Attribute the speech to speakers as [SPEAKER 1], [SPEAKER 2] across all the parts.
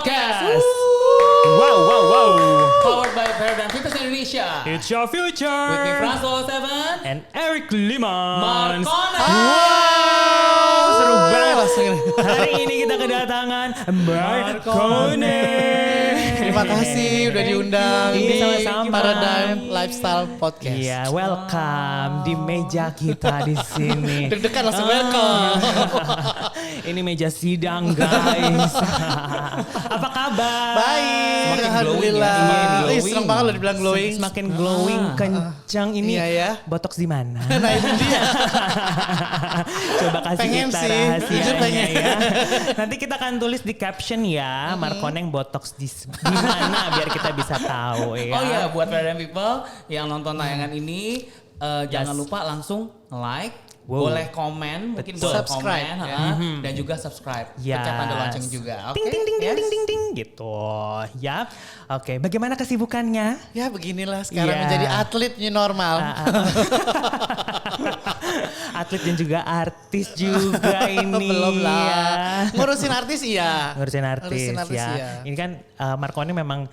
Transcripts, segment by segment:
[SPEAKER 1] Podcast.
[SPEAKER 2] Wow.
[SPEAKER 1] Powered by Paradigm Fitness Indonesia.
[SPEAKER 2] It's your future.
[SPEAKER 1] With me Francois Seven
[SPEAKER 2] And Eric Limans.
[SPEAKER 1] Markona.
[SPEAKER 2] Wow, seru banget. Hari ini kita kedatangan Markona.
[SPEAKER 3] Terima kasih udah diundang
[SPEAKER 2] Iya,
[SPEAKER 3] di
[SPEAKER 2] sama-sama.
[SPEAKER 3] Paradigm Lifestyle Podcast.
[SPEAKER 2] Iya, welcome di meja kita di sini.
[SPEAKER 3] Deg-degan langsung welcome.
[SPEAKER 2] Ini meja sidang, guys. Apa kabar?
[SPEAKER 3] Baik,
[SPEAKER 1] Semakin
[SPEAKER 3] alhamdulillah.
[SPEAKER 1] glowing ya,
[SPEAKER 3] Ih,
[SPEAKER 1] glowing.
[SPEAKER 3] seneng banget lo dibilang glowing.
[SPEAKER 2] Semakin glowing, kencang ini.
[SPEAKER 3] Iya ya.
[SPEAKER 2] Botox di mana?
[SPEAKER 3] Nah itu dia.
[SPEAKER 2] Coba kasih
[SPEAKER 3] Pengen
[SPEAKER 2] kita
[SPEAKER 3] sih, jujur
[SPEAKER 2] rahasianya
[SPEAKER 3] pengen.
[SPEAKER 2] ya. Nanti kita akan tulis di caption ya, Markoneng botox di mana biar kita bisa tahu ya.
[SPEAKER 1] Oh iya, buat Paradigm People yang nonton tayangan ini, jangan lupa langsung like,
[SPEAKER 2] Wow.
[SPEAKER 1] boleh komen, mungkin
[SPEAKER 2] Betul.
[SPEAKER 1] boleh
[SPEAKER 3] Subscribe,
[SPEAKER 1] komen,
[SPEAKER 3] ya.
[SPEAKER 1] dan juga subscribe.
[SPEAKER 2] Yes.
[SPEAKER 1] Pencet tanda lonceng juga. Oke.
[SPEAKER 2] Ting ting ting ting
[SPEAKER 1] Yes.
[SPEAKER 2] ting ting ting gitu. Ya. Oke, bagaimana kesibukannya?
[SPEAKER 3] Ya beginilah sekarang
[SPEAKER 2] Iya.
[SPEAKER 3] menjadi atlet new normal.
[SPEAKER 2] Atlet dan juga artis juga ini.
[SPEAKER 3] Belum
[SPEAKER 2] ya.
[SPEAKER 3] lah. Ngurusin artis iya.
[SPEAKER 2] Ngurusin artis,
[SPEAKER 3] Ngurusin artis,
[SPEAKER 2] ya.
[SPEAKER 3] iya.
[SPEAKER 2] Ini kan Markoni memang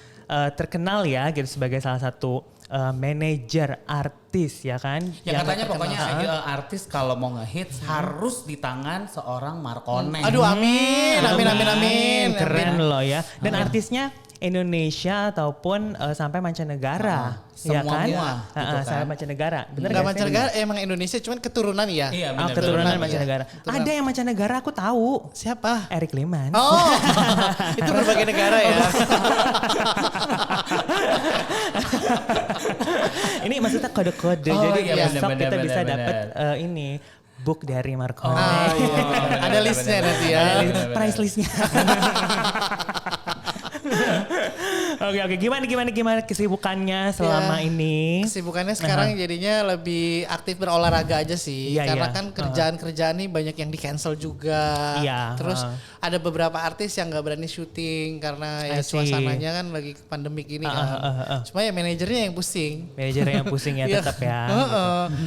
[SPEAKER 2] terkenal ya gitu sebagai salah satu manajer artis ya kan.
[SPEAKER 1] Yang katanya
[SPEAKER 3] terkenal.
[SPEAKER 1] pokoknya artis kalau mau ngehits harus di tangan seorang Markoneng.
[SPEAKER 3] Aduh amin.
[SPEAKER 2] Keren loh ya. Dan artisnya Indonesia ataupun sampai mancanegara, ya kan?
[SPEAKER 1] semua, gitu kan.
[SPEAKER 2] Sampai mancanegara. Bener
[SPEAKER 3] Enggak
[SPEAKER 2] gak sih?
[SPEAKER 3] mancanegara, emang Indonesia cuman keturunan ya.
[SPEAKER 1] Iya,
[SPEAKER 2] Oh,
[SPEAKER 1] benar.
[SPEAKER 2] keturunan
[SPEAKER 3] benar.
[SPEAKER 2] mancanegara.
[SPEAKER 3] Keturunan.
[SPEAKER 2] Ada yang mancanegara aku tahu.
[SPEAKER 3] Siapa?
[SPEAKER 2] Eric Limans.
[SPEAKER 3] Oh, itu berbagai negara ya.
[SPEAKER 2] Ini maksudnya kode-kode.
[SPEAKER 1] Oh,
[SPEAKER 2] Jadi
[SPEAKER 1] iya,
[SPEAKER 2] besok
[SPEAKER 1] benar,
[SPEAKER 2] kita
[SPEAKER 1] benar,
[SPEAKER 2] bisa
[SPEAKER 1] benar.
[SPEAKER 2] dapat ini book dari Markoni.
[SPEAKER 3] Ah, iya. Ada listnya nanti ya.
[SPEAKER 2] Ada price listnya. Oke, gimana kesibukannya selama
[SPEAKER 3] Ya,
[SPEAKER 2] ini?
[SPEAKER 3] Kesibukannya sekarang jadinya lebih aktif berolahraga aja sih.
[SPEAKER 2] Iya,
[SPEAKER 3] Karena
[SPEAKER 2] iya.
[SPEAKER 3] kan kerjaan-kerjaan nih banyak yang di cancel juga.
[SPEAKER 2] Iya,
[SPEAKER 3] Terus ada beberapa artis yang nggak berani syuting karena ya
[SPEAKER 2] I see.
[SPEAKER 3] suasananya kan lagi pandemik ini kan. Cuma ya manajernya yang pusing.
[SPEAKER 2] Manajernya yang pusing ya
[SPEAKER 3] Iya.
[SPEAKER 2] tetap ya.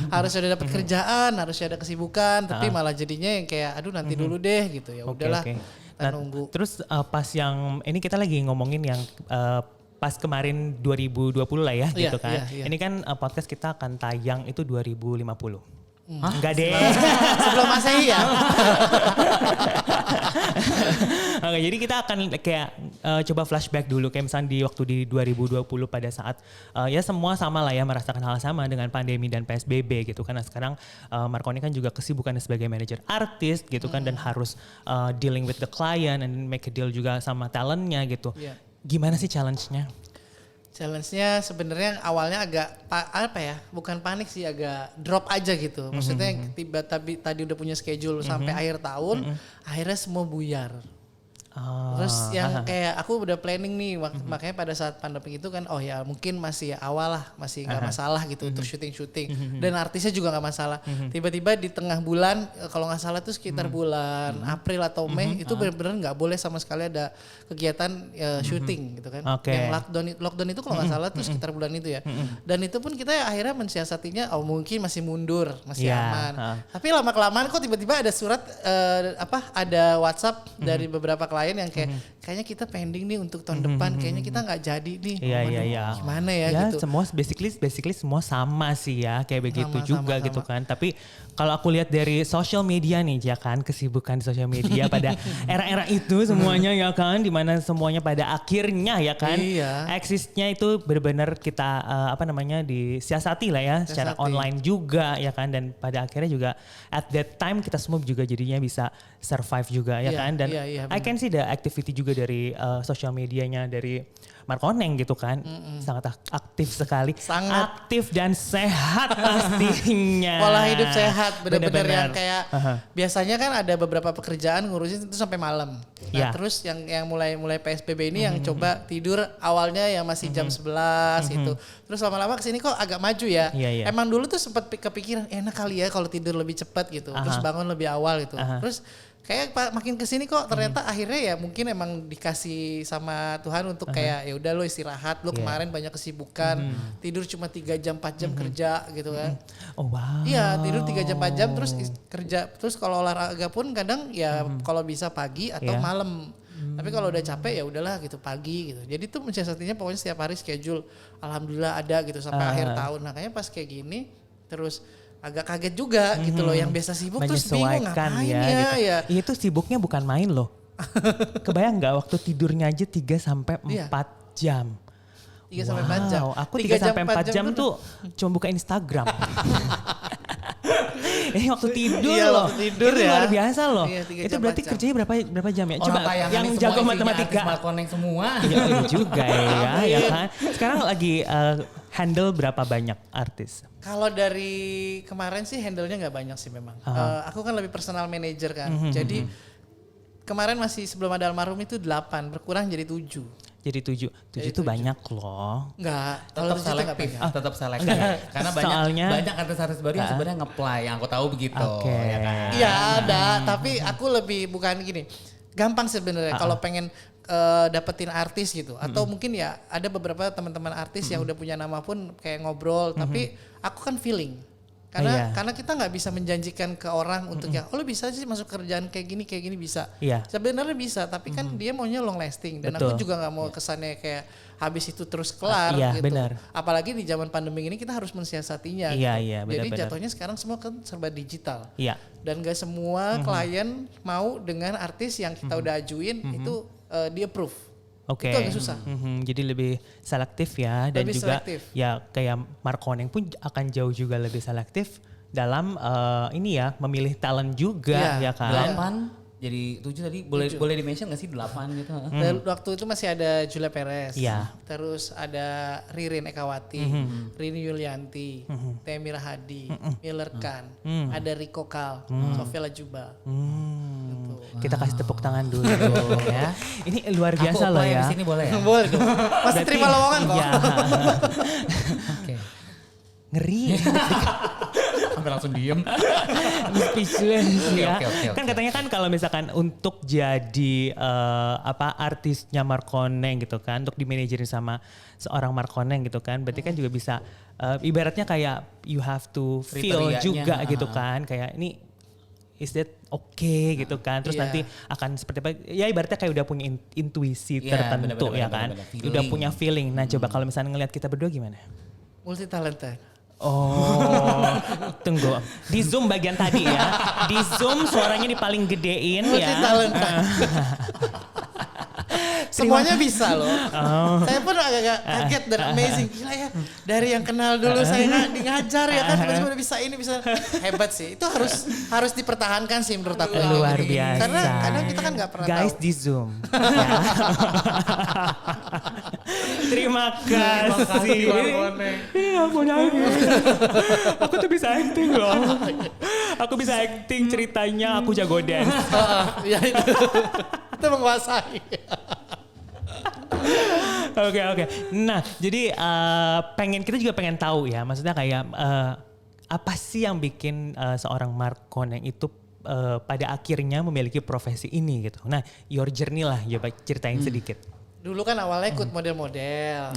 [SPEAKER 3] Harus ada dapat kerjaan, harus ada kesibukan, tapi malah jadinya yang kayak aduh nanti dulu deh gitu ya.
[SPEAKER 2] Oke,
[SPEAKER 3] Udahlah.
[SPEAKER 2] oke.
[SPEAKER 3] Kita
[SPEAKER 2] Nah,
[SPEAKER 3] nunggu.
[SPEAKER 2] terus pas yang ini kita lagi ngomongin yang pas kemarin 2020 lah ya
[SPEAKER 3] Iya,
[SPEAKER 2] gitu kan.
[SPEAKER 3] iya, iya.
[SPEAKER 2] Ini kan podcast kita akan tayang itu 2050. Enggak deh.
[SPEAKER 3] Sebelum Masehi ya.
[SPEAKER 2] Oke, jadi kita akan kayak coba flashback dulu kayak misalnya di waktu di 2020 pada saat ya semua sama lah ya merasakan hal sama dengan pandemi dan PSBB gitu kan. Nah, sekarang Markoni kan juga kesibukannya sebagai manajer artis gitu kan dan harus dealing with the client and make a deal juga sama talentnya gitu.
[SPEAKER 3] Iya.
[SPEAKER 2] Gimana sih challenge-nya?
[SPEAKER 3] Challenge-nya sebenarnya awalnya agak apa ya? Bukan panik sih, agak drop aja gitu. Maksudnya yang tadi udah punya schedule sampai akhir tahun, akhirnya semua buyar. Terus yang kayak aku udah planning nih, makanya pada saat pandemi itu kan, oh ya mungkin masih awal lah, masih nggak masalah gitu untuk syuting-syuting. Dan artisnya juga nggak masalah. Tiba-tiba di tengah bulan, kalau nggak salah tuh sekitar bulan April atau Mei, itu benar-benar nggak boleh sama sekali ada kegiatan syuting gitu kan.
[SPEAKER 2] Oke.
[SPEAKER 3] Yang lockdown itu kalau nggak salah tuh sekitar bulan itu ya. Dan itu pun kita akhirnya mensiasatinya, oh mungkin masih mundur, masih
[SPEAKER 2] Iya,
[SPEAKER 3] aman. Tapi lama-kelamaan kok tiba-tiba ada surat ada WhatsApp dari beberapa klien yang kayak kayaknya kita pending nih untuk tahun depan, kayaknya kita nggak jadi nih.
[SPEAKER 2] Iya,
[SPEAKER 3] Waduh,
[SPEAKER 2] iya, iya.
[SPEAKER 3] Gimana ya, gitu.
[SPEAKER 2] Semua basically semua sama sih ya kayak begitu
[SPEAKER 3] Sama,
[SPEAKER 2] juga
[SPEAKER 3] sama,
[SPEAKER 2] gitu
[SPEAKER 3] sama.
[SPEAKER 2] kan. Tapi kalau aku lihat dari social media nih ya kan, kesibukan di social media pada era-era itu semuanya ya kan, dimana semuanya pada akhirnya ya kan,
[SPEAKER 3] Iya.
[SPEAKER 2] eksisnya itu benar-benar kita disiasati lah ya secara
[SPEAKER 3] Siasati.
[SPEAKER 2] online juga ya kan, dan pada akhirnya juga at that time kita semua juga jadinya bisa survive juga ya
[SPEAKER 3] Iya,
[SPEAKER 2] kan, dan
[SPEAKER 3] iya, iya,
[SPEAKER 2] I can see the activity juga dari social medianya dari Markoneng gitu kan, sangat aktif sekali,
[SPEAKER 3] Sangat.
[SPEAKER 2] aktif dan sehat pastinya.
[SPEAKER 3] Pola hidup sehat, bener-bener
[SPEAKER 2] Bener-bener.
[SPEAKER 3] yang kayak biasanya kan ada beberapa pekerjaan ngurusin itu sampai malam. Nah
[SPEAKER 2] Ya.
[SPEAKER 3] terus yang mulai PSBB ini yang coba tidur awalnya yang masih jam 11 gitu. Terus lama-lama kesini kok agak maju ya.
[SPEAKER 2] Iya, iya.
[SPEAKER 3] Emang dulu tuh sempat kepikiran enak kali ya kalau tidur lebih cepat gitu. Terus bangun lebih awal gitu. Terus kayak makin kesini kok ternyata akhirnya ya mungkin emang dikasih sama Tuhan untuk kayak ya udah lo istirahat, lo kemarin banyak kesibukan, tidur cuma 3 jam 4 jam kerja gitu kan.
[SPEAKER 2] Oh wow.
[SPEAKER 3] Iya tidur 3 jam 4 jam terus kerja, terus kalau olahraga pun kadang ya kalau bisa pagi atau
[SPEAKER 2] Iya.
[SPEAKER 3] malam. Tapi kalau udah capek ya udahlah gitu pagi gitu. Jadi tuh mensiasatinya pokoknya setiap hari schedule alhamdulillah ada gitu sampai akhir tahun. Makanya pas kayak gini terus agak kaget juga gitu loh, yang biasa sibuk terus bingung ngapain ya.
[SPEAKER 2] Itu sibuknya bukan main loh. Kebayang nggak waktu tidurnya aja 3 sampai 4 jam.
[SPEAKER 3] 3 sampai 4 jam.
[SPEAKER 2] Aku 3 sampai 4 jam tuh cuma buka Instagram. Ini waktu tidur loh.
[SPEAKER 3] Waktu tidur
[SPEAKER 2] itu
[SPEAKER 3] ya.
[SPEAKER 2] luar biasa loh.
[SPEAKER 3] Iya, 3
[SPEAKER 2] itu
[SPEAKER 3] jam,
[SPEAKER 2] berarti
[SPEAKER 3] 4 jam.
[SPEAKER 2] kerjanya berapa jam ya? Coba
[SPEAKER 1] Orang
[SPEAKER 2] yang jago matematika.
[SPEAKER 1] Markoneng semua.
[SPEAKER 2] Iya juga ya kan. Sekarang lagi handle berapa banyak artis?
[SPEAKER 3] Kalau dari kemarin sih handle-nya nggak banyak sih memang. Aku kan lebih personal manager kan. Jadi kemarin masih sebelum ada almarhum itu 8, berkurang jadi 7.
[SPEAKER 2] Jadi 7 itu banyak loh.
[SPEAKER 3] Enggak,
[SPEAKER 1] Tetap selektif, tetap selektif. Karena
[SPEAKER 2] Soalnya-
[SPEAKER 1] banyak artis-artis baru yang sebenarnya nge-play, yang aku tahu begitu.
[SPEAKER 2] Oke.
[SPEAKER 1] Ya kan?
[SPEAKER 3] Iya ada, tapi aku lebih bukan gini. Gampang sebenarnya kalau pengen dapetin artis gitu. Atau mungkin ya ada beberapa teman-teman artis yang udah punya nama pun kayak ngobrol. Tapi aku kan feeling. Karena kita nggak bisa menjanjikan ke orang untuk ya, oh lu bisa sih masuk kerjaan kayak gini bisa.
[SPEAKER 2] Iya.
[SPEAKER 3] Sebenarnya bisa, tapi kan dia maunya long lasting dan
[SPEAKER 2] Betul.
[SPEAKER 3] aku juga nggak mau kesannya kayak habis itu terus kelar
[SPEAKER 2] Iya,
[SPEAKER 3] gitu.
[SPEAKER 2] benar.
[SPEAKER 3] Apalagi di zaman pandemi ini kita harus mensiasatinya.
[SPEAKER 2] Iya,
[SPEAKER 3] gitu.
[SPEAKER 2] iya,
[SPEAKER 3] Jadi
[SPEAKER 2] benar-benar.
[SPEAKER 3] jatuhnya sekarang semua kan serba digital.
[SPEAKER 2] Iya.
[SPEAKER 3] Dan gak semua klien mau dengan artis yang kita udah ajuin itu di approve.
[SPEAKER 2] Oke.
[SPEAKER 3] Itu agak susah.
[SPEAKER 2] Jadi lebih selektif ya, dan
[SPEAKER 3] Lebih
[SPEAKER 2] juga
[SPEAKER 3] selektif.
[SPEAKER 2] ya kayak Markoneng pun akan jauh juga lebih selektif dalam ini ya memilih talent juga
[SPEAKER 3] Iya,
[SPEAKER 2] ya kan.
[SPEAKER 1] 8 jadi 7 tadi boleh di-mention gak sih 8 gitu?
[SPEAKER 3] Dan waktu itu masih ada Julia Perez,
[SPEAKER 2] Iya.
[SPEAKER 3] terus ada Ririn Ekawati, Rini Yulianti, Temi Rahadi, Miller Khan, ada Rico Kal, Sofia Lajuba. Gitu.
[SPEAKER 2] Kita kasih tepuk tangan dulu ya. Ini luar biasa
[SPEAKER 1] Aku
[SPEAKER 2] loh
[SPEAKER 1] apply
[SPEAKER 2] ya.
[SPEAKER 1] di sini boleh ya?
[SPEAKER 3] Boleh dong. Masih terima lowongan kok.
[SPEAKER 2] Iya.
[SPEAKER 1] Oke.
[SPEAKER 2] Ngeri.
[SPEAKER 1] Sampai langsung diem.
[SPEAKER 2] Speechless ya.
[SPEAKER 1] Oke.
[SPEAKER 2] Kan katanya kan kalau misalkan untuk jadi artisnya Markoneng gitu kan, untuk dimanajerin sama seorang Markoneng gitu kan, berarti kan juga bisa ibaratnya kayak you have to feel
[SPEAKER 1] Kriterianya,
[SPEAKER 2] juga gitu kan, kayak ini is that okay gitu kan, terus
[SPEAKER 3] Iya.
[SPEAKER 2] nanti akan seperti apa, ya ibaratnya kayak udah punya intuisi
[SPEAKER 1] Iya,
[SPEAKER 2] tertentu
[SPEAKER 1] benar-benar,
[SPEAKER 2] ya kan,
[SPEAKER 1] benar-benar.
[SPEAKER 2] udah
[SPEAKER 1] Feeling.
[SPEAKER 2] punya feeling. Nah coba kalau misalnya ngelihat kita berdua gimana?
[SPEAKER 3] Multi talented.
[SPEAKER 2] Oh, tunggu. Di Zoom bagian tadi ya. Di Zoom suaranya di paling gedein
[SPEAKER 3] Multi
[SPEAKER 2] ya.
[SPEAKER 3] talented. Semuanya bisa loh. Saya pun agak kaget dan amazing. Gila ya, dari yang kenal dulu saya ngajar ya kan, tiba-tiba udah bisa ini, bisa hebat sih. Itu harus dipertahankan sih menurut aku.
[SPEAKER 2] Luar biasa.
[SPEAKER 3] Karena kadang kita kan nggak pernah
[SPEAKER 2] Guys
[SPEAKER 3] tahu.
[SPEAKER 2] di Zoom. Ya. Terima kasih. Ini aku nangis. Aku tuh bisa acting loh. Aku bisa acting ceritanya, aku jago dance.
[SPEAKER 3] Ya itu menguasai.
[SPEAKER 2] Oke. Nah, jadi kita juga pengen tahu ya. Maksudnya kayak apa sih yang bikin seorang Markoneng itu pada akhirnya memiliki profesi ini gitu. Nah, your journey lah, coba ceritain sedikit.
[SPEAKER 3] Dulu kan awalnya ikut model-model.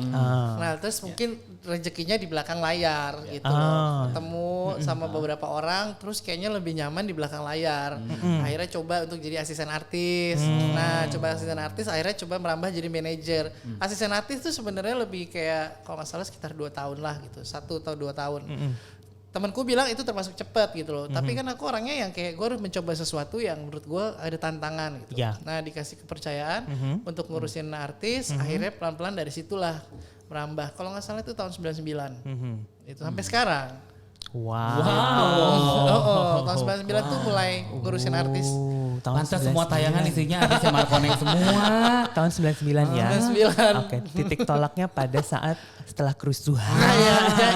[SPEAKER 3] Nah terus mungkin rezekinya di belakang layar gitu loh. Ketemu sama beberapa orang terus kayaknya lebih nyaman di belakang layar. Akhirnya coba untuk jadi asisten artis. Nah coba asisten artis akhirnya coba merambah jadi manajer. Asisten artis tuh sebenarnya lebih kayak kalau nggak salah sekitar 2 tahun lah gitu. 1 atau 2 tahun. Temanku bilang itu termasuk cepat gitu loh. Tapi kan aku orangnya yang kayak gue harus mencoba sesuatu yang menurut gue ada tantangan gitu.
[SPEAKER 2] Ya.
[SPEAKER 3] Nah dikasih kepercayaan untuk ngurusin artis, akhirnya pelan-pelan dari situlah merambah. Kalau nggak salah itu tahun 99. Itu sampai sekarang.
[SPEAKER 2] Wow.
[SPEAKER 3] Tahun 99 tuh mulai ngurusin artis.
[SPEAKER 2] Tahun
[SPEAKER 1] Pantas semua tayangan isinya artisnya Markoneng semua.
[SPEAKER 2] Tahun 99 ya.
[SPEAKER 3] 99.
[SPEAKER 2] Oke, titik tolaknya pada saat setelah kerusuhan.
[SPEAKER 3] Nah,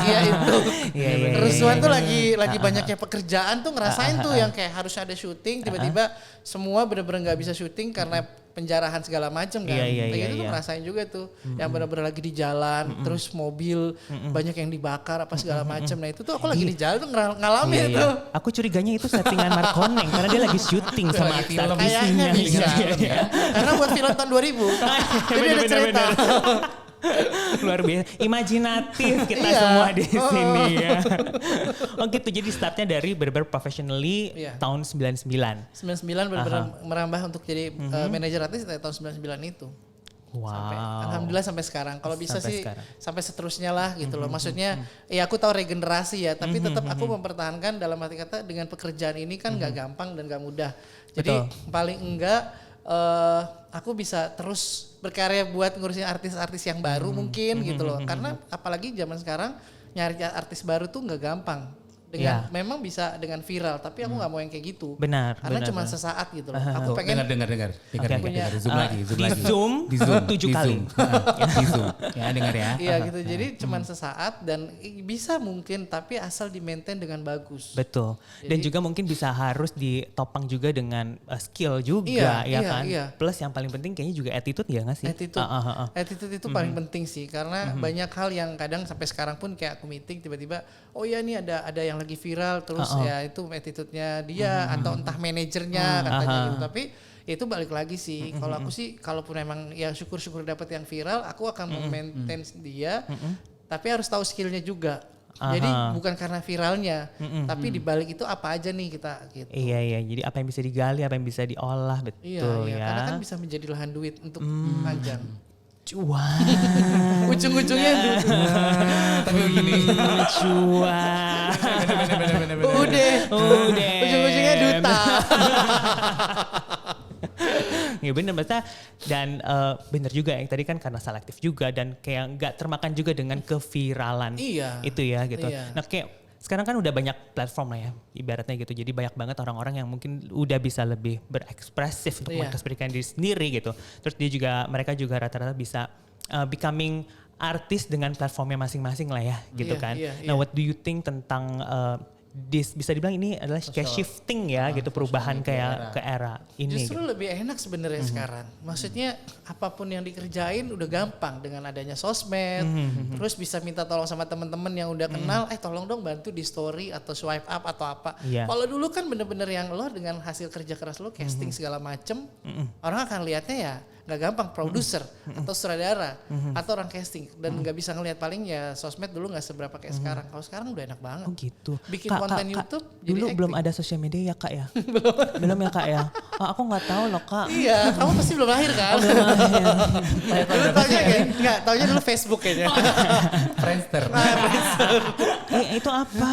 [SPEAKER 3] ya itu.
[SPEAKER 2] Iya.
[SPEAKER 3] Kerusuhan tuh lagi banyaknya pekerjaan tuh ngerasain tuh yang kayak harus ada syuting tiba-tiba semua bener-bener nggak bisa syuting karena penjarahan segala macam kan.
[SPEAKER 2] Iya,
[SPEAKER 3] Kayak gitu tuh
[SPEAKER 2] iya.
[SPEAKER 3] ngerasain juga tuh yang bener-bener lagi di jalan terus mobil banyak yang dibakar apa segala macam. Nah itu tuh aku lagi di jalan tuh ngalamin
[SPEAKER 2] Iya,
[SPEAKER 3] itu.
[SPEAKER 2] Aku curiganya itu settingan Markoneng karena dia lagi syuting sama
[SPEAKER 1] Lagi
[SPEAKER 2] aktor.
[SPEAKER 1] film.
[SPEAKER 3] Kayaknya
[SPEAKER 1] Isinya
[SPEAKER 3] bisa.
[SPEAKER 1] tinggal film ya.
[SPEAKER 3] Karena buat film tahun 2000. Jadi ada cerita.
[SPEAKER 2] Luar biasa, imajinatif kita
[SPEAKER 3] Iya.
[SPEAKER 2] semua di sini ya. Oh gitu, jadi startnya dari benar-benar professionally
[SPEAKER 3] Iya.
[SPEAKER 2] tahun 99.
[SPEAKER 3] 99 benar-benar merambah untuk jadi manajer artis dari tahun 99 itu.
[SPEAKER 2] Wow.
[SPEAKER 3] Alhamdulillah sampai sekarang. Kalau bisa
[SPEAKER 2] Sampai
[SPEAKER 3] sih
[SPEAKER 2] sekarang.
[SPEAKER 3] sampai seterusnya lah gitu loh. Maksudnya ya aku tahu regenerasi ya, tapi tetap aku mempertahankan dalam arti kata dengan pekerjaan ini kan nggak gampang dan nggak mudah. Jadi paling enggak aku bisa terus berkarya buat ngurusin artis-artis yang baru mungkin gitu loh. Karena apalagi zaman sekarang nyari artis baru tuh nggak gampang. Dengan memang bisa dengan viral, tapi aku nggak mau yang kayak gitu.
[SPEAKER 2] Benar.
[SPEAKER 3] Karena
[SPEAKER 2] benar,
[SPEAKER 3] cuma
[SPEAKER 2] benar.
[SPEAKER 3] sesaat gitu loh. Aku pengen
[SPEAKER 1] Dengar.
[SPEAKER 2] Oke.
[SPEAKER 1] Zoom lagi.
[SPEAKER 2] Di Zoom,
[SPEAKER 1] Di Zoom
[SPEAKER 2] 7 kali.
[SPEAKER 1] Di Zoom. Ya dengar ya.
[SPEAKER 3] iya gitu. Jadi cuman sesaat dan bisa mungkin tapi asal di maintain dengan bagus.
[SPEAKER 2] Betul. Dan juga mungkin bisa harus ditopang juga dengan skill juga ya kan.
[SPEAKER 3] Iya.
[SPEAKER 2] Plus yang paling penting kayaknya juga attitude ya nggak sih?
[SPEAKER 3] Attitude itu paling penting sih karena banyak hal yang kadang sampai sekarang pun kayak aku meeting tiba-tiba oh ya nih ada yang lagi viral terus ya itu attitude-nya dia atau entah manajernya katanya gitu. Tapi itu balik lagi sih. Kalau aku sih kalaupun emang ya syukur-syukur dapat yang viral, aku akan maintain dia. Tapi harus tahu skillnya juga. Jadi bukan karena viralnya, tapi di balik itu apa aja nih kita gitu.
[SPEAKER 2] Iya. Jadi apa yang bisa digali, apa yang bisa diolah, betul
[SPEAKER 3] Iya,
[SPEAKER 2] ya.
[SPEAKER 3] karena kan bisa menjadi lahan duit untuk panjang.
[SPEAKER 2] Cuan.
[SPEAKER 3] Ujung-ujungnya
[SPEAKER 1] Tapi begini.
[SPEAKER 2] Cuan.
[SPEAKER 3] udah. Ujung-ujungnya duta.
[SPEAKER 2] Ya bener maksudnya dan bener juga yang tadi kan karena selektif juga dan kayak nggak termakan juga dengan keviralan itu ya gitu.
[SPEAKER 3] Iya.
[SPEAKER 2] Nah kayak sekarang kan udah banyak platform lah ya ibaratnya gitu. Jadi banyak banget orang-orang yang mungkin udah bisa lebih berekspresif untuk mengekspresikan diri sendiri gitu. Terus mereka juga rata-rata bisa becoming artis dengan platformnya masing-masing lah ya gitu kan. Nah what do you think tentang bisa dibilang ini adalah kayak shifting ya gitu perubahan kayak ke era ini.
[SPEAKER 3] Justru
[SPEAKER 2] gitu.
[SPEAKER 3] lebih enak sebenarnya sekarang. Maksudnya apapun yang dikerjain udah gampang dengan adanya sosmed. Terus bisa minta tolong sama teman-teman yang udah kenal, tolong dong bantu di story atau swipe up atau apa. Kalau dulu kan bener-bener yang lo dengan hasil kerja keras lo casting segala macem, orang akan lihatnya ya nggak gampang produser atau sutradara atau orang casting dan nggak bisa ngelihat paling ya sosmed dulu nggak seberapa kayak sekarang. Kalau sekarang udah enak banget.
[SPEAKER 2] Oh gitu.
[SPEAKER 3] Bikin
[SPEAKER 2] Kak,
[SPEAKER 3] konten
[SPEAKER 2] Kak,
[SPEAKER 3] YouTube
[SPEAKER 2] dulu
[SPEAKER 3] jadi
[SPEAKER 2] belum
[SPEAKER 3] acting.
[SPEAKER 2] ada sosial media ya kak ya? belum ya kak ya? Aku nggak tahu loh kak.
[SPEAKER 3] Iya, kamu pasti belum lahir kan? Dulu taunya kayak, enggak, taunya dulu Facebook kayaknya.
[SPEAKER 1] Friendster.
[SPEAKER 2] Itu apa?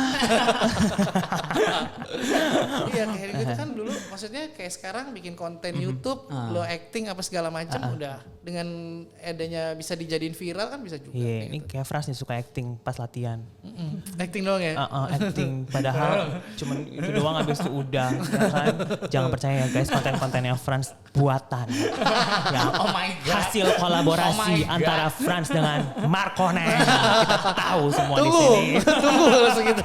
[SPEAKER 3] Iya kayak gitu kan dulu maksudnya kayak sekarang bikin konten YouTube, lo acting apa segala macam udah dengan adanya bisa dijadiin viral kan bisa juga.
[SPEAKER 2] Iya, ini kayak Frans nih suka acting pas latihan.
[SPEAKER 3] Acting doang ya?
[SPEAKER 2] Acting padahal cuman itu doang habis itu udah ya kan. Jangan percaya ya guys konten-kontennya Frans buatan. Ya,
[SPEAKER 1] Oh my God.
[SPEAKER 2] hasil kolaborasi
[SPEAKER 1] Oh my God.
[SPEAKER 2] antara Frans dengan Markonen. Kita tahu semua di sini.
[SPEAKER 3] Tunggu langsung gitu.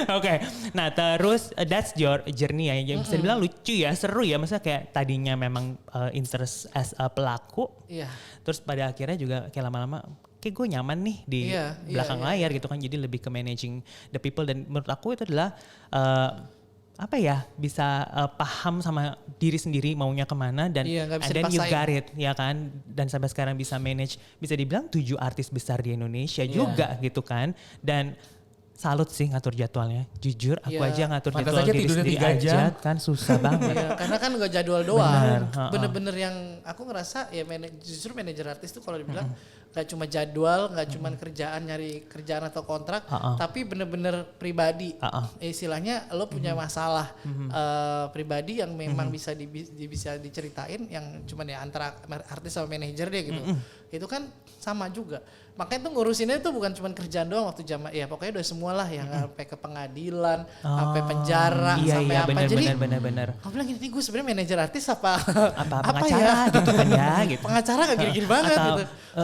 [SPEAKER 2] Oke, nah terus that's your journey ya. Yang bisa dibilang lucu ya, seru ya. Maksudnya kayak tadinya memang interest as a pelaku.
[SPEAKER 3] Iya.
[SPEAKER 2] Terus pada akhirnya juga kayak lama-lama kayak gue nyaman nih di belakang layar gitu kan. Jadi lebih ke managing the people dan menurut aku itu adalah apa ya bisa paham sama diri sendiri maunya kemana dan
[SPEAKER 3] Nggak bisa
[SPEAKER 2] and then you
[SPEAKER 3] dipaksain.
[SPEAKER 2] got it ya kan dan sampai sekarang bisa manage bisa dibilang 7 artis besar di Indonesia juga gitu kan dan salut sih ngatur jadwalnya. Jujur aku
[SPEAKER 3] Iya.
[SPEAKER 2] aja ngatur
[SPEAKER 1] Pantas
[SPEAKER 2] jadwal
[SPEAKER 1] aja
[SPEAKER 2] diri
[SPEAKER 1] tidurnya
[SPEAKER 2] sendiri
[SPEAKER 1] 3
[SPEAKER 2] aja
[SPEAKER 1] jam.
[SPEAKER 2] kan susah banget.
[SPEAKER 3] Iya, karena kan gak jadwal doang.
[SPEAKER 2] Bener,
[SPEAKER 3] Bener-bener yang aku ngerasa ya justru manajer artis tuh kalau dibilang gak cuma jadwal, gak cuma kerjaan nyari kerjaan atau kontrak, tapi bener-bener pribadi. Istilahnya lo punya masalah pribadi yang memang bisa bisa diceritain yang cuman ya antara artis sama manajer dia gitu. Itu kan sama juga. Makanya tuh ngurusinnya tuh bukan cuma kerjaan doang waktu zaman ya pokoknya udah semua lah yang sampai ke pengadilan, sampai penjara, sampai
[SPEAKER 2] iya,
[SPEAKER 3] apa.
[SPEAKER 2] bener,
[SPEAKER 3] Jadi
[SPEAKER 2] bener.
[SPEAKER 3] aku bilang gini, gue sebenarnya manajer artis apa
[SPEAKER 2] Pengacara gitu kan ya gitu.
[SPEAKER 3] pengacara gak gini-gini banget
[SPEAKER 2] Atau
[SPEAKER 3] gitu.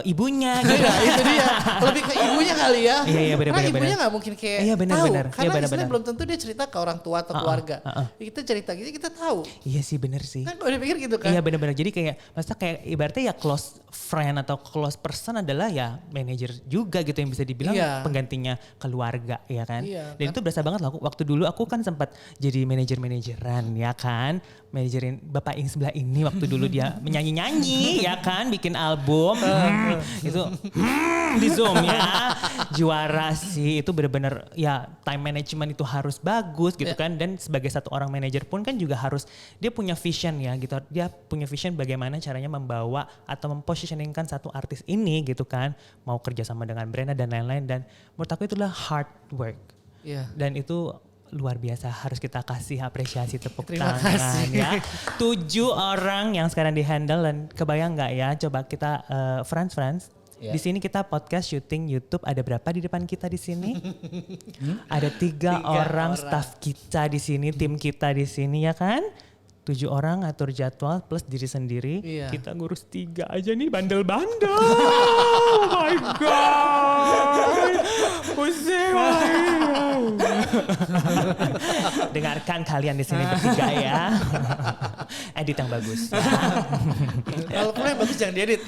[SPEAKER 2] ibunya gitu.
[SPEAKER 3] Iya itu dia, lebih ke ibunya kali ya.
[SPEAKER 2] Iya, bener,
[SPEAKER 3] Karena
[SPEAKER 2] bener,
[SPEAKER 3] ibunya
[SPEAKER 2] bener.
[SPEAKER 3] gak mungkin kayak
[SPEAKER 2] Iya, bener,
[SPEAKER 3] tahu,
[SPEAKER 2] bener. Iya,
[SPEAKER 3] karena
[SPEAKER 2] bener,
[SPEAKER 3] istilahnya
[SPEAKER 2] bener.
[SPEAKER 3] belum tentu dia cerita ke orang tua atau keluarga. Kita cerita gitu kita tahu.
[SPEAKER 2] Iya sih bener sih.
[SPEAKER 3] Kan kalau dipikir gitu kan.
[SPEAKER 2] Iya benar-benar jadi kayak maksudnya kayak ibaratnya ya close friend atau close person adalah ya manajer juga gitu yang bisa dibilang
[SPEAKER 3] Iya.
[SPEAKER 2] penggantinya keluarga olahraga ya kan.
[SPEAKER 3] Iya,
[SPEAKER 2] Dan itu berasa banget loh. Waktu dulu aku kan sempat jadi manajeran ya kan. Manajerin bapak yang sebelah ini waktu dulu dia menyanyi-nyanyi ya kan. Bikin album. Itu di Zoom ya. Juara sih. Itu bener-bener ya time management itu harus bagus gitu kan. Dan sebagai satu orang manajer pun kan juga harus dia punya vision ya gitu. Dia punya vision bagaimana caranya membawa atau mempositioningkan satu artis ini gitu kan. Mau kerja sama dengan brand dan lain-lain. Dan menurut aku itulah hard work.
[SPEAKER 3] Iya.
[SPEAKER 2] Dan itu luar biasa, harus kita kasih apresiasi, tepuk
[SPEAKER 3] Terima
[SPEAKER 2] tangan
[SPEAKER 3] kasih.
[SPEAKER 2] ya. 7 orang yang sekarang di handle, dan kebayang nggak ya, coba kita Franz
[SPEAKER 1] Ya.
[SPEAKER 2] di sini kita podcast syuting YouTube, ada berapa di depan kita di sini? Ada 3 orang staff kita di sini, tim kita di sini ya kan? 7 orang atur jadwal plus diri sendiri.
[SPEAKER 3] Iya.
[SPEAKER 2] Kita ngurus 3 aja nih, bandel-bandel. Oh my god. Pusing. Dengarkan kalian di sini bertiga ya. Edit yang bagus.
[SPEAKER 3] Kalau yang bagus jangan diedit.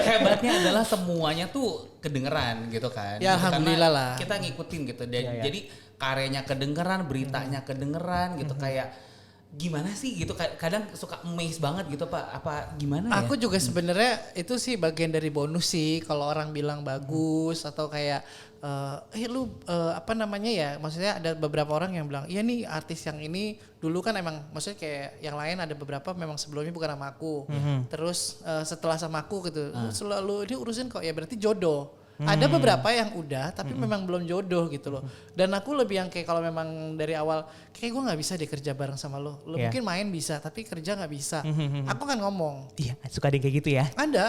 [SPEAKER 1] Hebatnya adalah semuanya tuh kedengeran gitu kan.
[SPEAKER 3] Ya,
[SPEAKER 1] Gitu,
[SPEAKER 3] alhamdulillah
[SPEAKER 1] karena
[SPEAKER 3] lah.
[SPEAKER 1] Kita ngikutin gitu. Dan
[SPEAKER 2] Iya, iya.
[SPEAKER 1] jadi karyanya kedengeran, beritanya kedengeran gitu kayak gimana sih gitu. Kadang suka amazed banget gitu Pak. Apa gimana ya?
[SPEAKER 3] Aku juga sebenarnya itu sih bagian dari bonus sih kalau orang bilang bagus atau kayak lu apa namanya ya, maksudnya ada beberapa orang yang bilang iya nih artis yang ini dulu kan emang maksudnya kayak yang lain ada beberapa memang sebelumnya bukan sama aku, terus setelah sama aku gitu selalu ini urusin kok, ya berarti jodoh. Ada beberapa yang udah tapi memang belum jodoh gitu loh. Dan aku lebih yang kayak kalau memang dari awal kayak gue nggak bisa deh kerja bareng sama lo. Lo
[SPEAKER 2] Iya.
[SPEAKER 3] mungkin main bisa tapi kerja nggak bisa. Aku kan ngomong.
[SPEAKER 2] Iya, suka ada yang kayak gitu ya.
[SPEAKER 3] Ada.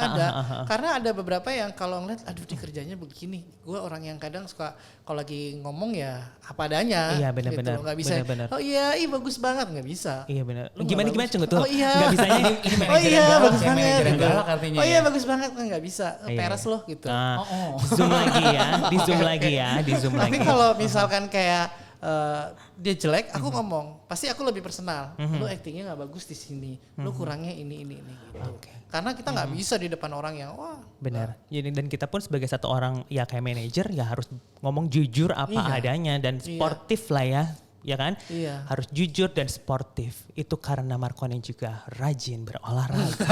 [SPEAKER 3] Karena ada beberapa yang kalau ngeliat, aduh dia kerjanya begini. Gue orang yang kadang suka kalau lagi ngomong ya apa adanya.
[SPEAKER 2] Iya, benar-benar.
[SPEAKER 3] Gitu. Gak bisa,
[SPEAKER 2] Benar-benar.
[SPEAKER 3] oh iya, bagus banget. Gak bisa.
[SPEAKER 2] Iya benar.
[SPEAKER 3] Lu
[SPEAKER 2] Gimana
[SPEAKER 3] nggak
[SPEAKER 2] tunggu tuh.
[SPEAKER 3] Oh iya.
[SPEAKER 2] Gak bisanya
[SPEAKER 1] ini
[SPEAKER 3] Oh
[SPEAKER 1] manajer
[SPEAKER 3] iya,
[SPEAKER 1] yang galak,
[SPEAKER 3] bagus
[SPEAKER 1] ya,
[SPEAKER 3] banget.
[SPEAKER 1] manajer yang
[SPEAKER 3] gitu.
[SPEAKER 1] galak artinya
[SPEAKER 3] Oh iya,
[SPEAKER 1] ya.
[SPEAKER 3] bagus banget. Gak bisa.
[SPEAKER 2] Iya.
[SPEAKER 3] Peres loh gitu.
[SPEAKER 2] Nah,
[SPEAKER 1] Oh.
[SPEAKER 2] Zoom lagi ya, di Zoom lagi ya, di Zoom lagi.
[SPEAKER 3] Tapi kalau misalkan kayak dia jelek, aku ngomong. Pasti aku lebih personal. Lu actingnya gak bagus di sini. Lu kurangnya ini gitu. Karena kita nggak bisa di depan orang yang wah.
[SPEAKER 2] Benar. Jadi dan kita pun sebagai satu orang ya kayak manajer ya harus ngomong jujur apa
[SPEAKER 3] Iya.
[SPEAKER 2] adanya dan sportif lah ya kan?
[SPEAKER 3] Iya.
[SPEAKER 2] Harus jujur dan sportif. Itu karena Marcone juga rajin berolahraga.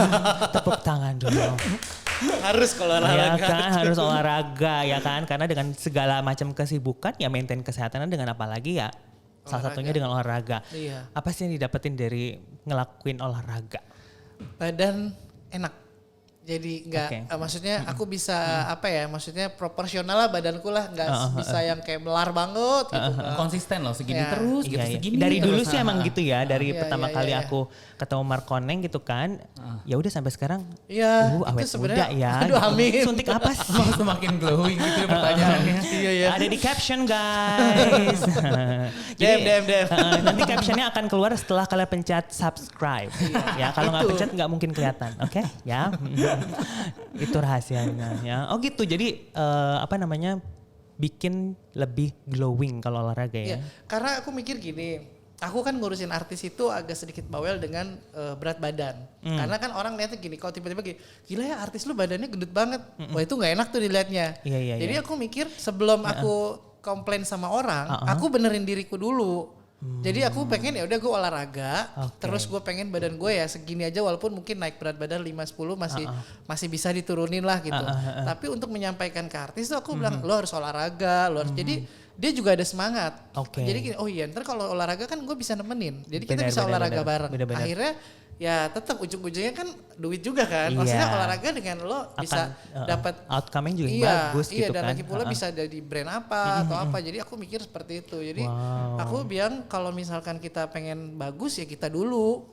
[SPEAKER 2] Tepuk tangan dulu.
[SPEAKER 3] Harus kalau
[SPEAKER 2] Ya kan, harus olahraga ya kan? Karena dengan segala macam kesibukan ya maintain kesehatannya dengan apa lagi ya? Salah satunya dengan olahraga.
[SPEAKER 3] Iya.
[SPEAKER 2] Apa sih yang didapetin dari ngelakuin olahraga?
[SPEAKER 3] Badan enak. Jadi nggak,
[SPEAKER 2] Oke.
[SPEAKER 3] maksudnya aku bisa apa ya, maksudnya proporsional lah badanku lah, nggak bisa yang kayak melar banget gitu.
[SPEAKER 1] Konsisten loh segini
[SPEAKER 3] Ya.
[SPEAKER 1] terus gitu
[SPEAKER 2] Iya, iya.
[SPEAKER 1] segini.
[SPEAKER 2] Dari
[SPEAKER 1] terus.
[SPEAKER 2] dulu sih emang gitu ya. Dari
[SPEAKER 3] Iya,
[SPEAKER 2] pertama
[SPEAKER 3] iya,
[SPEAKER 2] kali
[SPEAKER 3] iya.
[SPEAKER 2] aku ketemu Marconeng gitu kan. Ya udah sampai sekarang.
[SPEAKER 3] Iya,
[SPEAKER 2] Awet
[SPEAKER 3] itu sebenarnya.
[SPEAKER 2] muda ya.
[SPEAKER 3] Aduh, amin.
[SPEAKER 2] Suntik apa sih?
[SPEAKER 1] Mau semakin glowing gitu ya pertanyaannya.
[SPEAKER 3] Iya ya.
[SPEAKER 2] Ada di caption guys.
[SPEAKER 3] DM.
[SPEAKER 2] Nanti captionnya akan keluar setelah kalian pencet subscribe. Ya kalau nggak
[SPEAKER 3] Itu.
[SPEAKER 2] pencet nggak mungkin kelihatan. Oke ya. Itu rahasianya ya. Oh gitu. Jadi apa namanya bikin lebih glowing kalau olahraga ya.
[SPEAKER 3] Iya, karena aku mikir gini, aku kan ngurusin artis itu agak sedikit bawel dengan berat badan. Karena kan orang lihatnya gini, kalau tiba-tiba gini, gila ya artis lu badannya gendut banget. Wah itu nggak enak tuh dilihatnya.
[SPEAKER 2] Iya,
[SPEAKER 3] Jadi aku mikir sebelum aku komplain sama orang, aku benerin diriku dulu. Jadi aku pengen ya udah gue olahraga, terus gue pengen badan gue ya segini aja walaupun mungkin naik berat badan 5-10 masih bisa diturunin lah gitu. Tapi untuk menyampaikan ke artis tuh aku bilang lo harus olahraga, lo harus jadi dia juga ada semangat.
[SPEAKER 2] Oke.
[SPEAKER 3] Jadi gini, oh iya ntar kalau olahraga kan gue bisa nemenin. Jadi kita
[SPEAKER 2] Benar,
[SPEAKER 3] bisa
[SPEAKER 2] benar,
[SPEAKER 3] olahraga
[SPEAKER 2] benar.
[SPEAKER 3] bareng.
[SPEAKER 2] Benar, benar.
[SPEAKER 3] Akhirnya ya tetap ujung-ujungnya kan duit juga kan.
[SPEAKER 2] Iya.
[SPEAKER 3] Maksudnya olahraga dengan lo bisa dapat
[SPEAKER 2] outcome-nya juga yang
[SPEAKER 3] iya,
[SPEAKER 2] bagus
[SPEAKER 3] iya,
[SPEAKER 2] gitu
[SPEAKER 3] dan
[SPEAKER 2] kan.
[SPEAKER 3] lagi pula bisa jadi brand apa atau apa. Jadi aku mikir seperti itu. Jadi
[SPEAKER 2] Wow.
[SPEAKER 3] aku bilang kalau misalkan kita pengen bagus ya kita dulu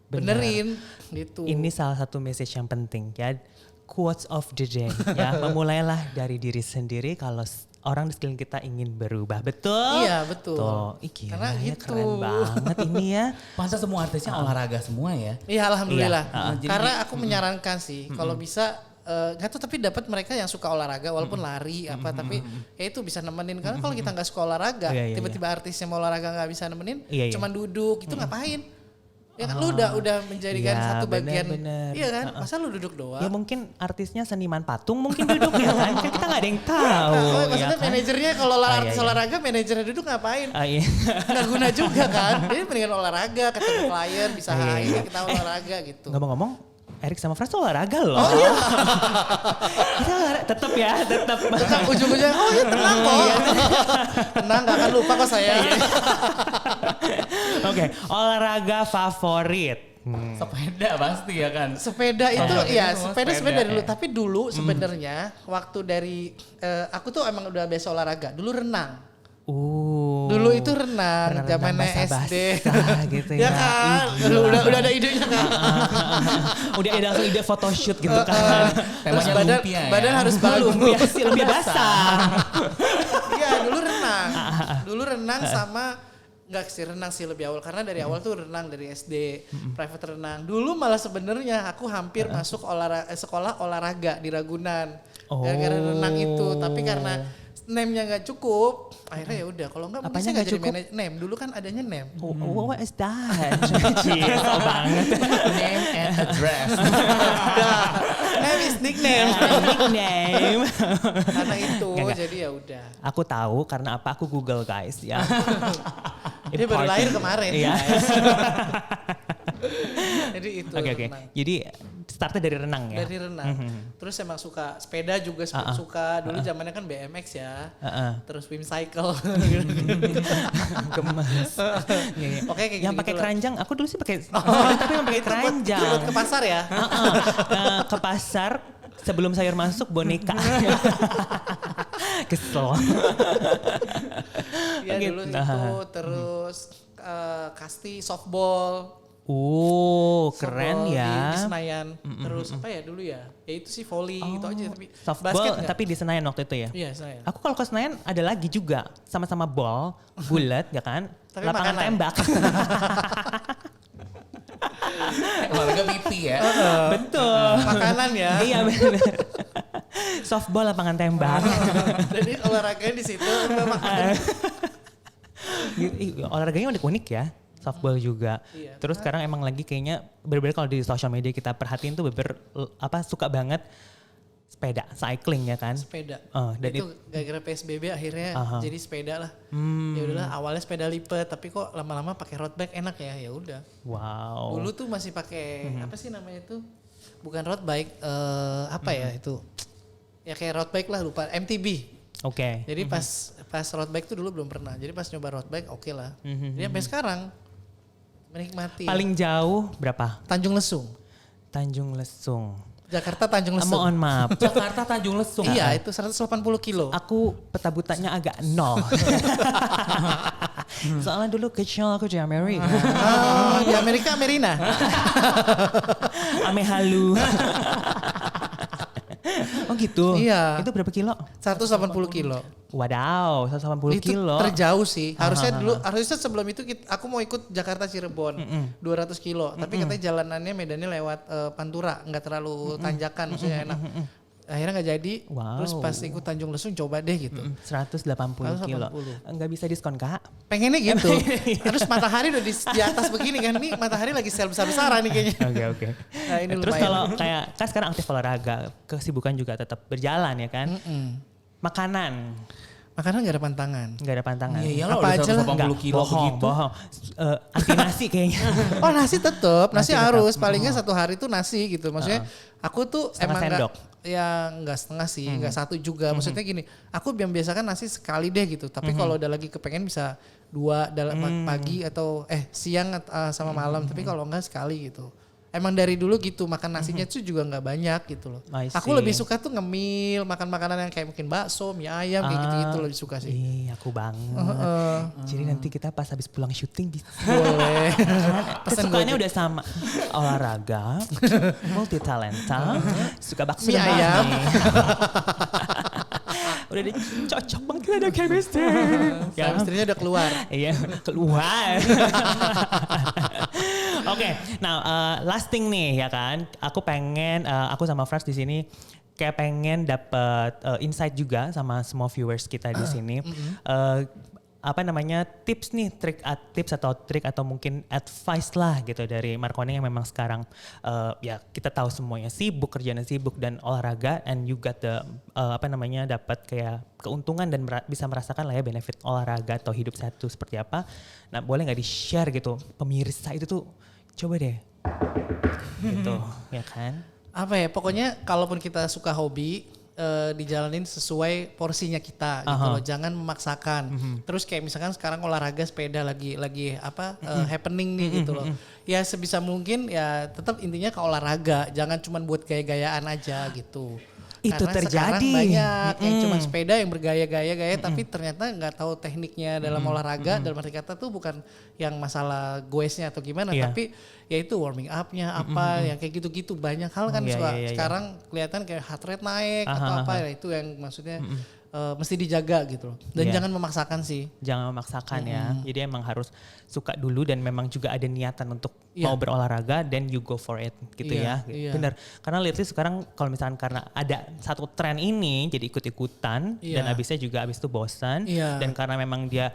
[SPEAKER 2] Benar.
[SPEAKER 3] benerin gitu.
[SPEAKER 2] Ini salah satu message yang penting ya. Quotes of the day ya. Memulailah dari diri sendiri kalau orang di sekeliling kita ingin berubah. Betul?
[SPEAKER 3] Iya, betul.
[SPEAKER 2] Tuh, gila
[SPEAKER 3] Karena
[SPEAKER 2] ya,
[SPEAKER 3] gitu.
[SPEAKER 2] keren banget ini ya.
[SPEAKER 1] Pantas semua artisnya olahraga semua ya.
[SPEAKER 3] Iya alhamdulillah.
[SPEAKER 1] Iya,
[SPEAKER 3] Karena aku menyarankan sih kalau bisa nggak tahu tapi dapat mereka yang suka olahraga walaupun lari apa tapi ya itu bisa nemenin karena kalau kita nggak suka olahraga
[SPEAKER 2] Iya, iya,
[SPEAKER 3] tiba-tiba artis yang mau olahraga nggak bisa nemenin
[SPEAKER 2] Iya, iya.
[SPEAKER 3] cuman duduk itu ngapain Ya kan lu udah menjadikan
[SPEAKER 2] Iya,
[SPEAKER 3] satu bagian.
[SPEAKER 2] bener-bener.
[SPEAKER 3] Iya kan? Masa lu duduk doang?
[SPEAKER 2] Ya mungkin artisnya seniman patung mungkin duduk ya kan. Kan kita gak ada yang tahu.
[SPEAKER 3] Nah,
[SPEAKER 2] ya
[SPEAKER 3] maksudnya
[SPEAKER 2] kan?
[SPEAKER 3] manajernya kalau
[SPEAKER 2] iya,
[SPEAKER 3] artis
[SPEAKER 2] iya.
[SPEAKER 3] olahraga manajernya duduk ngapain?
[SPEAKER 2] Iya.
[SPEAKER 3] Nggak guna juga kan. Jadi mendingan olahraga, ketemu klien, bisa ini kita olahraga gitu.
[SPEAKER 2] Ngomong-ngomong, Erik sama Frans tuh olahraga loh. Oh iya. Kita olahraga, tetap ya, tetap.
[SPEAKER 3] Tetap ujung-ujungnya, oh ya tenang kok. Tenang, gak akan lupa kok saya.
[SPEAKER 2] Oke, olahraga favorit.
[SPEAKER 1] Sepeda pasti ya kan.
[SPEAKER 3] Sepeda itu
[SPEAKER 1] ini
[SPEAKER 3] ya,
[SPEAKER 1] semua
[SPEAKER 3] sepeda dari dulu.
[SPEAKER 1] ya.
[SPEAKER 3] Tapi dulu sebenarnya waktu dari, aku tuh emang udah biasa olahraga. Dulu renang. Dulu itu renang, zamannya SD.
[SPEAKER 2] Gitu
[SPEAKER 3] Ya
[SPEAKER 2] ya.
[SPEAKER 3] kan,
[SPEAKER 2] Ih,
[SPEAKER 3] udah ada idenya kan.
[SPEAKER 2] Udah ada langsung ide photoshoot gitu kan.
[SPEAKER 3] Terus
[SPEAKER 1] Temanya
[SPEAKER 3] badan,
[SPEAKER 1] lumpia ya.
[SPEAKER 3] badan harus bagus.
[SPEAKER 2] Lumpia basah.
[SPEAKER 3] Iya dulu renang. Dulu renang sama nggak sih renang sih lebih awal karena dari awal tuh renang dari SD private renang. Dulu malah sebenarnya aku hampir masuk sekolah olahraga di Ragunan gara-gara renang itu. Tapi karena name-nya nggak cukup, akhirnya ya udah. Kalau nggak mungkin
[SPEAKER 2] Apanya
[SPEAKER 3] saya nggak
[SPEAKER 2] nggak
[SPEAKER 3] jadi
[SPEAKER 2] cukup?
[SPEAKER 3] name. Dulu kan adanya name.
[SPEAKER 2] What is that? So banget.
[SPEAKER 1] Name and address.
[SPEAKER 3] Nah, name is nickname.
[SPEAKER 2] Nickname.
[SPEAKER 3] Karena itu
[SPEAKER 2] Nggak.
[SPEAKER 3] jadi ya udah.
[SPEAKER 2] Aku tahu karena apa? Aku Google guys ya.
[SPEAKER 3] Dia baru lahir kemarin.
[SPEAKER 2] Iya.
[SPEAKER 3] Jadi itu.
[SPEAKER 2] Oke.
[SPEAKER 3] renang.
[SPEAKER 2] Jadi startnya dari renang ya.
[SPEAKER 3] Dari renang. Terus emang suka sepeda juga suka. Dulu zamannya kan BMX ya. Terus Wim Cycle.
[SPEAKER 2] Gemes. Iya, iya.
[SPEAKER 3] Oke kayak
[SPEAKER 2] Yang
[SPEAKER 3] gitu.
[SPEAKER 2] pakai keranjang, aku dulu sih pakai sepeda, tapi yang pakai keranjang.
[SPEAKER 3] Buat ke pasar ya.
[SPEAKER 2] Ke pasar sebelum sayur masuk boneka. Kesel.
[SPEAKER 3] Iya
[SPEAKER 2] Oke,
[SPEAKER 3] dulu
[SPEAKER 2] nah.
[SPEAKER 3] itu. Terus kasti softball.
[SPEAKER 2] Keren
[SPEAKER 3] Softball
[SPEAKER 2] ya.
[SPEAKER 3] Di Senayan. Terus apa ya dulu ya? Ya itu sih volley itu aja. Tapi
[SPEAKER 2] Softball
[SPEAKER 3] basket nggak?
[SPEAKER 2] tapi di Senayan waktu itu ya.
[SPEAKER 3] Iya Senayan.
[SPEAKER 2] Aku kalau ke Senayan ada lagi juga sama-sama ball, bulat ya kan?
[SPEAKER 3] Tapi
[SPEAKER 2] Lapangan
[SPEAKER 3] makanan.
[SPEAKER 2] tembak.
[SPEAKER 1] Olahraga pipi ya.
[SPEAKER 2] Betul.
[SPEAKER 3] Makanan ya.
[SPEAKER 2] Iya benar. Softball lapangan tembak.
[SPEAKER 3] Jadi olahraganya di situ. Makanan.
[SPEAKER 2] Olahraganya udah unik ya. Softball juga.
[SPEAKER 3] Iya.
[SPEAKER 2] Terus sekarang emang lagi kayaknya bener-bener kalau di sosial media kita perhatiin tuh suka banget sepeda, cycling ya kan.
[SPEAKER 3] Sepeda.
[SPEAKER 2] Dan
[SPEAKER 3] itu gara-gara PSBB akhirnya jadi sepeda lah. Ya udahlah awalnya sepeda lipat tapi kok lama-lama pakai road bike enak ya. Ya udah.
[SPEAKER 2] Wow.
[SPEAKER 3] Dulu tuh masih pakai apa sih namanya itu? Bukan road bike apa ya itu? Ya kayak road bike lah lupa MTB.
[SPEAKER 2] Oke.
[SPEAKER 3] Jadi pas road bike tuh dulu belum pernah. Jadi pas nyoba road bike oke lah. Jadi sampai sekarang menikmati.
[SPEAKER 2] Paling jauh berapa?
[SPEAKER 3] Tanjung Lesung.
[SPEAKER 2] Tanjung Lesung.
[SPEAKER 3] Jakarta Tanjung Lesung.
[SPEAKER 2] Mohon maaf.
[SPEAKER 1] Jakarta Tanjung Lesung.
[SPEAKER 3] Iya itu 180 kilo.
[SPEAKER 2] Aku peta butanya agak nol. Soalnya dulu kecil aku di Amerika.
[SPEAKER 3] Di Amerika Amerina.
[SPEAKER 2] Ame halu. Oh gitu?
[SPEAKER 3] Iya.
[SPEAKER 2] Itu berapa kilo?
[SPEAKER 3] 180 kilo.
[SPEAKER 2] Wadaw, 180
[SPEAKER 3] Itu
[SPEAKER 2] kilo.
[SPEAKER 3] terjauh sih. Harusnya sebelum itu aku mau ikut Jakarta Cirebon 200 kilo. Tapi katanya jalanannya medannya lewat Pantura, nggak terlalu tanjakan, maksudnya enak. Akhirnya nggak jadi.
[SPEAKER 2] Wow.
[SPEAKER 3] Terus pas ikut Tanjung Lesung coba deh gitu.
[SPEAKER 2] 180 kilo.
[SPEAKER 3] 180.
[SPEAKER 2] Nggak bisa diskon kak?
[SPEAKER 3] Pengennya gitu. Terus matahari udah di atas begini kan. Nih matahari lagi sel besar-besaran nih kayaknya.
[SPEAKER 2] Oke.
[SPEAKER 3] Nah, ini
[SPEAKER 2] Terus
[SPEAKER 3] lumayan.
[SPEAKER 2] kalau kayak kan sekarang aktif olahraga, kesibukan juga tetap berjalan ya kan? Makanan,
[SPEAKER 3] Makanan nggak ada pantangan.
[SPEAKER 2] nggak ada pantangan.
[SPEAKER 1] Iya iyalah
[SPEAKER 3] Apa
[SPEAKER 1] udah
[SPEAKER 3] aja lah.
[SPEAKER 1] 180 kilo begitu.
[SPEAKER 2] bohong. Anti nasi kayaknya.
[SPEAKER 3] Oh nasi tetep, nasi
[SPEAKER 2] Nasi
[SPEAKER 3] harus.
[SPEAKER 2] tetap.
[SPEAKER 3] Paling nggak 1 hari tuh nasi gitu. Maksudnya aku tuh
[SPEAKER 2] Setengah
[SPEAKER 3] emang
[SPEAKER 2] sendok.
[SPEAKER 3] nggak setengah sih, nggak satu juga. Maksudnya gini, aku biasakan nasi sekali deh gitu. Tapi kalau udah lagi kepengen bisa 2 dalam pagi atau siang sama malam. Tapi kalau enggak sekali gitu. Emang dari dulu gitu makan nasinya tuh juga nggak banyak gitu loh.
[SPEAKER 2] I
[SPEAKER 3] Aku
[SPEAKER 2] see.
[SPEAKER 3] lebih suka tuh ngemil, makan makanan yang kayak mungkin bakso, mie ayam kayak gitu-gitu lebih suka sih.
[SPEAKER 2] Iya, aku banget. Jadi nanti kita pas habis pulang syuting bisa.
[SPEAKER 3] Boleh. Pesan
[SPEAKER 2] Kesukaannya
[SPEAKER 3] Gojek.
[SPEAKER 2] udah sama. Olahraga, multi talenta, suka bakso
[SPEAKER 3] Mie
[SPEAKER 2] dan
[SPEAKER 3] ayam.
[SPEAKER 2] bakmi. Udah cocok banget kita ada chemistry. Ya.
[SPEAKER 3] Istrinya udah keluar.
[SPEAKER 2] Iya, keluar. Oke, nah last thing nih ya kan. Aku pengen, aku sama Frans di sini kayak pengen dapet insight juga sama semua viewers kita di sini. tips atau trik atau mungkin advice lah gitu dari Markoneng yang memang sekarang ya kita tahu semuanya sibuk, kerjanya sibuk dan olahraga, and you got the dapat kayak keuntungan dan bisa merasakan lah ya benefit olahraga atau hidup sehat itu seperti apa. Nah, boleh nggak di-share gitu pemirsa itu tuh, coba deh gitu ya kan.
[SPEAKER 3] Apa ya, pokoknya kalaupun kita suka hobi, dijalanin sesuai porsinya kita gitu loh, jangan memaksakan. Terus kayak misalkan sekarang olahraga sepeda lagi happening nih gitu loh. Ya sebisa mungkin ya tetap intinya ke olahraga, jangan cuma buat gaya-gayaan aja gitu.
[SPEAKER 2] Itu
[SPEAKER 3] Karena
[SPEAKER 2] terjadi.
[SPEAKER 3] sekarang banyak yang cuma sepeda yang bergaya-gaya tapi ternyata nggak tahu tekniknya dalam olahraga. Dalam arti kata tuh bukan yang masalah goesnya atau gimana, tapi ya itu warming up-nya yang kayak gitu-gitu, banyak hal kan sekarang kelihatan kayak heart rate naik atau apa ya, itu yang maksudnya mesti dijaga gitu loh. Dan jangan memaksakan sih.
[SPEAKER 2] Jangan memaksakan ya. Jadi emang harus suka dulu dan memang juga ada niatan untuk mau berolahraga, then you go for it gitu ya. Bener. Karena lately sekarang kalau misalkan karena ada satu tren ini jadi ikut-ikutan dan abis itu bosan. Dan karena memang dia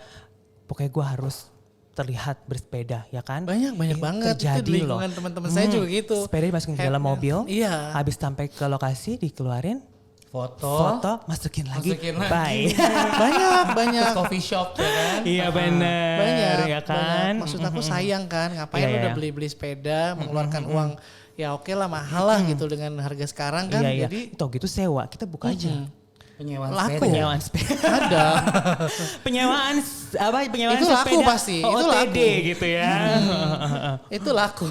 [SPEAKER 2] pokoknya gue harus terlihat bersepeda ya kan.
[SPEAKER 3] Banyak banget
[SPEAKER 2] terjadi
[SPEAKER 3] itu di lingkungan teman-teman saya juga gitu.
[SPEAKER 2] Sepeda dimasukin ke dalam mobil. Habis sampai ke lokasi dikeluarin.
[SPEAKER 1] Foto,
[SPEAKER 2] masukin lagi.
[SPEAKER 1] Bye.
[SPEAKER 3] banyak
[SPEAKER 1] Coffee shop ya kan.
[SPEAKER 2] Iya benar.
[SPEAKER 3] Banyak
[SPEAKER 2] ya kan.
[SPEAKER 3] Maksud aku sayang kan, ngapain udah beli sepeda, mengeluarkan uang ya oke lah, mahal lah gitu dengan harga sekarang kan. Jadi
[SPEAKER 2] toh gitu sewa, kita buka aja.
[SPEAKER 1] Penyewaan sepeda.
[SPEAKER 3] Ada.
[SPEAKER 2] penyewaan
[SPEAKER 3] itu
[SPEAKER 2] sepeda.
[SPEAKER 3] laku pasti. Itu
[SPEAKER 2] OOTD
[SPEAKER 3] laku
[SPEAKER 2] gitu ya.
[SPEAKER 3] Itu laku.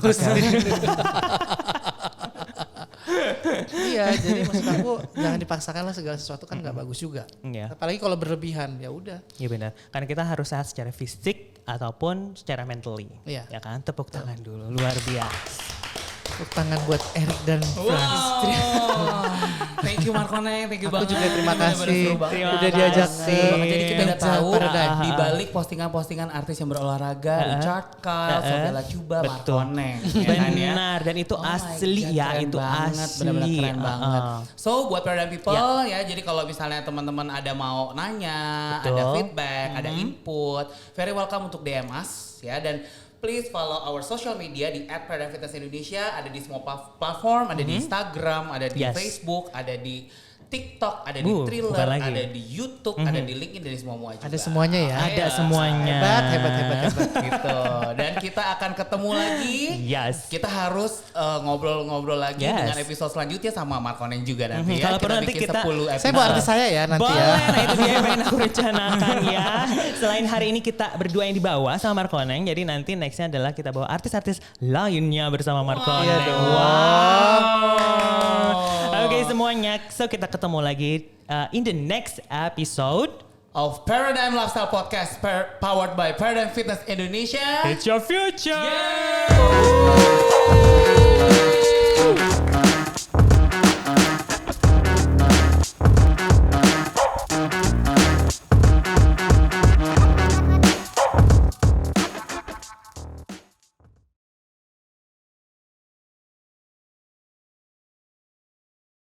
[SPEAKER 3] Iya, jadi maksud aku jangan dipaksakan lah, segala sesuatu kan nggak bagus juga. Apalagi kalau berlebihan, ya udah.
[SPEAKER 2] Iya benar. Karena kita harus sehat secara fisik ataupun secara mentally.
[SPEAKER 3] Iya.
[SPEAKER 2] Ya kan, tepuk tangan dulu, luar biasa.
[SPEAKER 3] Tepuk tangan buat Eric dan Frans.
[SPEAKER 1] Thank you Markoneng, thank you
[SPEAKER 3] Aku
[SPEAKER 1] banget.
[SPEAKER 3] juga terima kasih
[SPEAKER 2] Udah
[SPEAKER 3] diajak ke
[SPEAKER 1] Jadi kita udah tahu
[SPEAKER 3] Paradigm.
[SPEAKER 1] di balik postingan-postingan artis yang berolahraga, Richard Kyle, Sofia Lacuba, Markoneng.
[SPEAKER 2] Benar, dan itu
[SPEAKER 1] Oh my
[SPEAKER 2] asli
[SPEAKER 1] God,
[SPEAKER 2] ya,
[SPEAKER 1] keren
[SPEAKER 2] itu
[SPEAKER 1] banget,
[SPEAKER 2] asli.
[SPEAKER 1] benar-benar keren banget. So buat Paradigm People ya, jadi kalau misalnya teman-teman ada mau nanya, ada feedback, ada input, very welcome untuk DM us ya, dan please follow our social media di @ParadigmFitnessIndonesia, ada di semua platform, ada di Instagram, ada di Facebook, ada di TikTok, ada di Thriller, ada di YouTube, ada di LinkedIn, dari semua juga.
[SPEAKER 3] Ada semuanya ya.
[SPEAKER 2] Ada semuanya.
[SPEAKER 3] Hebat.
[SPEAKER 1] Gitu. Dan kita akan ketemu lagi. Kita harus ngobrol-ngobrol lagi dengan episode selanjutnya sama Markoneng juga nanti ya.
[SPEAKER 2] Kalau perlu nanti
[SPEAKER 1] bikin
[SPEAKER 2] kita
[SPEAKER 1] 10 episode.
[SPEAKER 3] Saya bawa artis saya ya nanti
[SPEAKER 2] boleh,
[SPEAKER 3] ya.
[SPEAKER 2] nah itu dia yang pengen aku rencanakan ya. Selain hari ini kita berdua yang dibawa sama Markoneng, jadi nanti nextnya adalah kita bawa artis-artis lainnya bersama Markoneng. Oke semuanya, so kita ketemu lagi in the next episode
[SPEAKER 1] of Paradigm Lifestyle Podcast powered by Paradigm Fitness Indonesia.
[SPEAKER 2] It's your future.
[SPEAKER 1] Yeah!